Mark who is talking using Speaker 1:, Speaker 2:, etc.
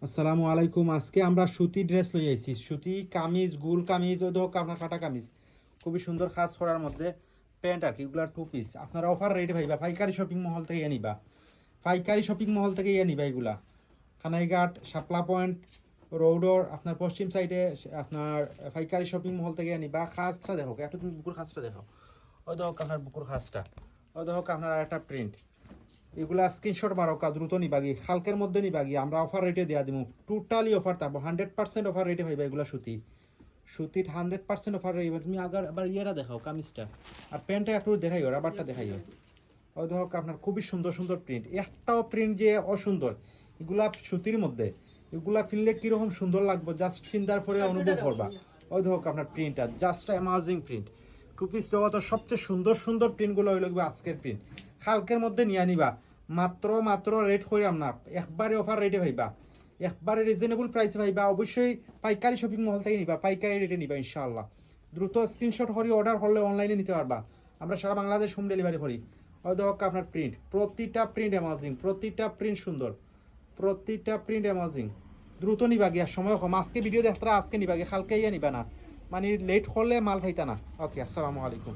Speaker 1: আসসালামু আলাইকুম। আজকে আমরা সুতি ড্রেস লই আইছি। সুতি কামিজ, গুল কামিজ, ওই হোক আপনার কাটা কামিজ, খুবই সুন্দর কাজ করার মধ্যে প্যান্ট আর কি, এগুলা 2 পিস আপনারা অফার রেটে ভাইবা, পাইকারি শপিং মহল থেকে নিবা, পাইকারি শপিং মহল থেকে নিবা। এগুলা খানাইঘাট, শাপলা পয়েন্ট রোডর আপনার পশ্চিম সাইডে আপনার পাইকারি শপিং মহল থেকে নিবা। খাজটা দেখো, একটু তুমি বুকুর খাজটা দেখো, ওই দেখো আপনার বুকুর খাজটা, ওই দেখো আপনার একটা প্রিন্ট। এগুলা স্ক্রিনশট মারো, দ্রুত নিবাগি, হালকের মধ্যে নিবাগি, আমরা অফার রেটে দেওয়া দিব, টোটালি অফার থাকবো, 100% অফার রেটে হইবা। এগুলা সুতি, সুতির 100% অফার রইবা। তুমি আবার ইয়েরা দেখাও কামিজটা, আর প্যান্টটা একটু দেখাইও, রাবারটা দেখাইও। ওই দেখো আপনার খুবই সুন্দর সুন্দর প্রিন্ট, একটাও প্রিন্ট যে অসুন্দর। এগুলা সুতির মধ্যে, এগুলা ফিনলে কিরকম সুন্দর লাগবে, জাস্ট চিন্তার পরে অনুভব করবা। ওই দেখো আপনার প্রিন্টটা জাস্ট অ্যামাজিং প্রিন্ট। 2 পিস জগতের সবচেয়ে সুন্দর সুন্দর প্রিন্টগুলো হইল আজকের প্রিন্ট। হালকের মধ্যে নিয়ে নিবা, মাত্র রেট কইরাম না, একবারে অফার রেটে ভাইবা, একবারে রিজনেবল প্রাইসে ভাইবা। অবশ্যই পাইকারি শপিং মহল থেকে নিবা, পাইকারি রেটে নিবা ইনশাআল্লাহ। দ্রুত স্ক্রিনশট করি অর্ডার করলে অনলাইনে নিতে পারবা, আমরা সারা বাংলাদেশ হোম ডেলিভারি করি। ওই দেখো আপনার প্রিন্ট, প্রতিটা প্রিন্ট অ্যামাজিং, প্রতিটা প্রিন্ট সুন্দর, প্রতিটা প্রিন্ট অ্যামাজিং। দ্রুত নিবা গিয়া, সময় কম, আজকে ভিডিও দেখতে আজকে নিবা গিয়া, কালকে ইয়ে নিবা না, মানে লেট করলে মাল পাইতা না। ওকে, আসসালামু আলাইকুম।